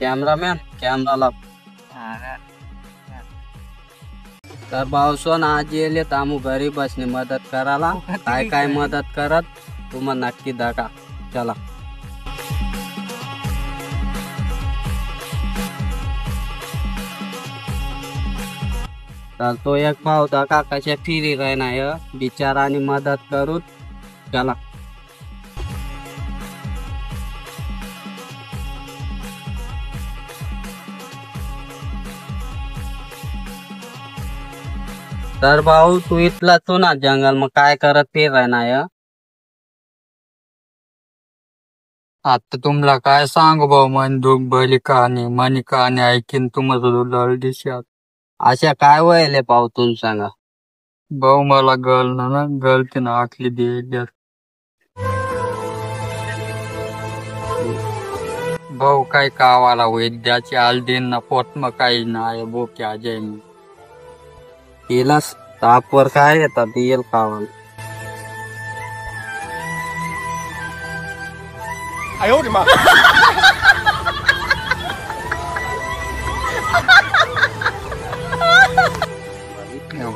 Cameraman camera लाव. तर भाऊसोन आज येले तामू घरी बसने मदत करायला. काय काय मदत करत तुम्हाला नक्की दाखा. चला. तर तो एक भाऊ दाखा कशा फिरी राहणार बिचाराने मदत करू. चला. तर भाऊ तू इथला तू ना जंगल मग काय करत फिर राहणार. आता तुम्हाला काय सांगू भाऊ, मन दुःख भली कहाणी मनी कहाणी ऐकीन तुम्हाला दिशात. अशा काय व्हायले भाऊ तुम्ही सांगा. भाऊ मला गलतीनं आखली दे. भाऊ काय कावाला वैद्याची आलदीन ना पोट मग काही नाही बोक्या जैन तिलाच तापवर काय येतात येईल खावाला.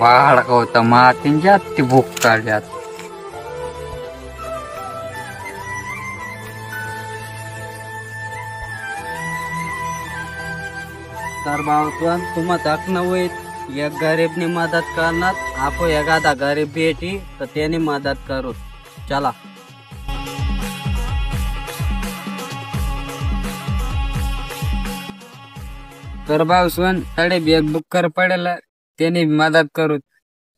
वाढ होता मातीन जात ती भूक काढल्यात. तर भाऊ तुम्हाला दाख नव्हे एक गरीबनी मदत करणार. आपण एखादा गरीब भेटी तर त्याने मदत करू. चला. तर भाऊ सोन कडे बेग बुक कर पडेल त्याने मदत करू.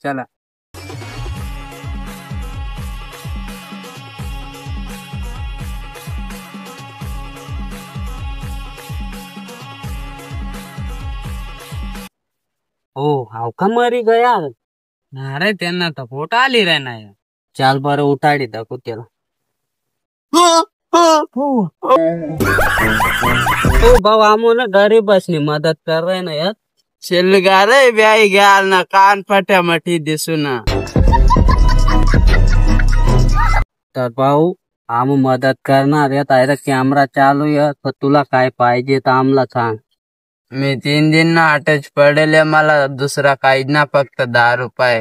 चला. हो हाव का मरी गया. अरे त्यांना तर पोट आली रे नाही. चाल बरं उठाडी दाखव त्याला. हो भाऊ आम्हाला गरीब बसनी मदत कर रहे ना यार. शिलगारे ब्याई घ्याल ना कान पट्या मठी दिसू ना. तर भाऊ आम मदत करणार आहे. तायरा कॅमेरा चालू आहे तर तुला काय पाहिजे तर आम्हाला सांग. मी 3 दिन ना अटॅच पडेल. मला दुसरा काही ना फक्त 10 रुपये.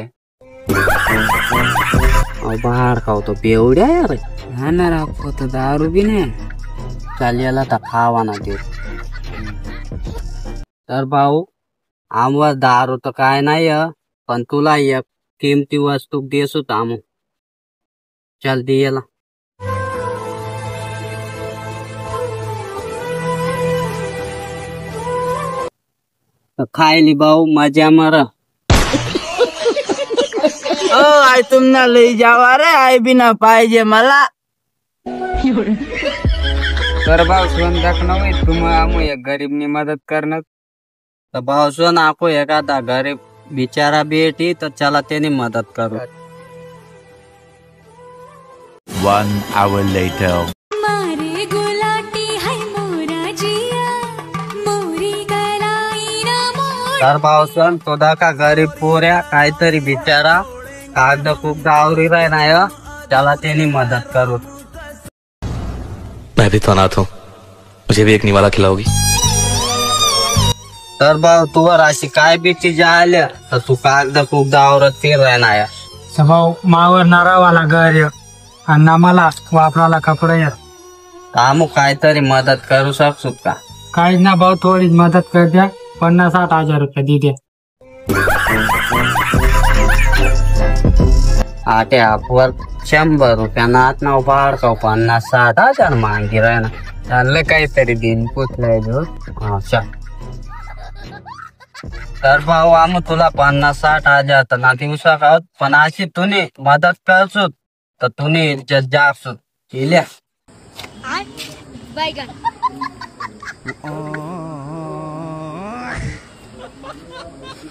बाहेर खावतो बेवड्या यार. हा ना राखो तर 10 रुपये नाही. चाल याला तर खावा ना दे. तर भाऊ आमवर 10 रुपये काय नाही पण तुला एक किमती वस्तू देसू आम. चल दे याला. खायली भाऊ मजा मर. आई तुमना लई जावा रे. आई बिना पाहिजे मला. तर भाऊ सोन दाखव तुम्हाला एक गरीबनी मदत करणार. तर भाऊ सोन आपण एखादा गरीब बिचारा बेटी तर चला त्याने मदत करू. 1 hour later. तर भाऊ सोन तो दाखा गरीब पोऱ्या काहीतरी बिचारा कागद खूप गावरी राहणार. चला त्याने मदत करू. मैं भी तो अनाथ हूँ, मुझे भी एक निवाला खिलाओगी. तर भाऊ तुवर अशी काय भीती जायला तर तू कागद खूप गावरत फिर राहणार. भाऊ मावर नारावाला घर आणि मला वापराला कपडे. आमू काहीतरी मदत करू शकतो का. काही ना भाऊ थोडी मदत कर द्या. 50-60 हजार रुपये दे द्या. आटे आपवर 100 रुपयाना आत नाव बाहेर का 50-60 हजार मागे राहणार. चाललं काहीतरी दिन पुतलाय. तर भाऊ आम तुला 50-60 हजार तर ना देऊ शकत पण अशी तुम्ही मदत करसो तर तुम्ही इज्जत जासो. केल्या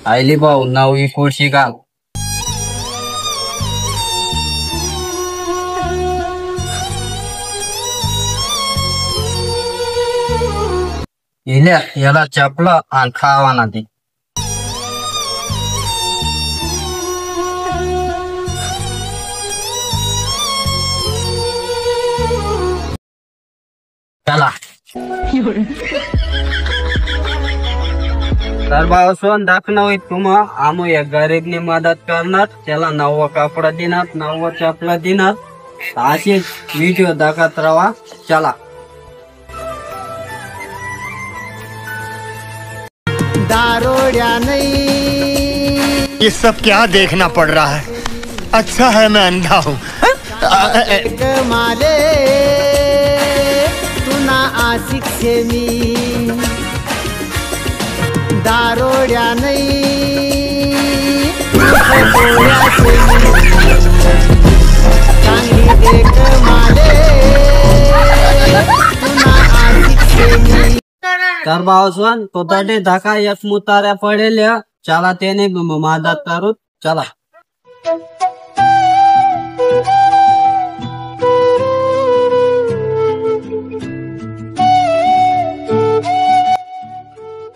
आयली भाऊ 9वी खुर्शी घाल. याला चपला आणि खावा ना दे. चला. तर भावासोन दाखणं होईल तुम्हा आम्ही एक गरीबनी मदत करणार त्याला नवं कपडा देणार नवं चपला देणार असेच व्हिडिओ दाखवत राहा चला दारोड्या नहीं ये सब क्या देखना पड़ रहा है अच्छा है मैं अंधा हूँ माले तुना आशिक से मी दारोड्या नहीं चांगली देख माले तुना आशिक से मी तर भावासोन तो तडे धका एक मुताऱ्या पडेल चला त्याने मदत करू चला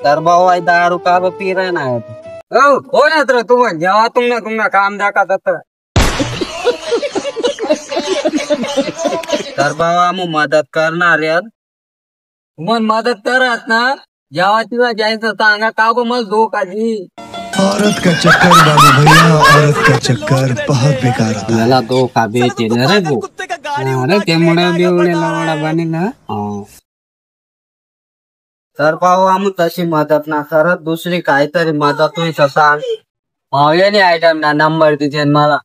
तर भाऊ आई दारू का पी रहे ना हो ना तर तुम्हाला जेव्हा तुम्हाला काम दाखवत तर भाऊ आम्ही मदत करणार यार मग मदत करत ना जेव्हा तिला जायचं सांगा का गो मला धोका दी औरत का चक्कर बाबू भैया औरत का चक्कर बहुत बेकार होता है मला धोका भेटे रे गो अरे त्यामुळे बेवडे लवडा बने ना तर भाऊ आम्ही तशी मदत ना करत दुसरी काहीतरी मदत होईल सांग भाऊयाने आयटम ना नंबर तिथे मला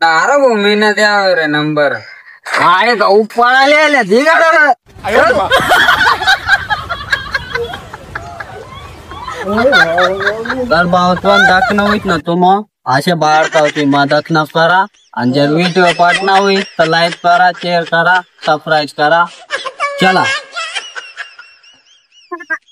अरे भाऊ मी ना द्यावर रे नंबर आहे का उपळाले तर भावत्वान दाखणं होईत ना तुम्ही असे बाहेर मदत न करा आणि जर व्हिडिओ पाठना होईल तर लाईक करा शेअर करा सबस्क्राईब करा चला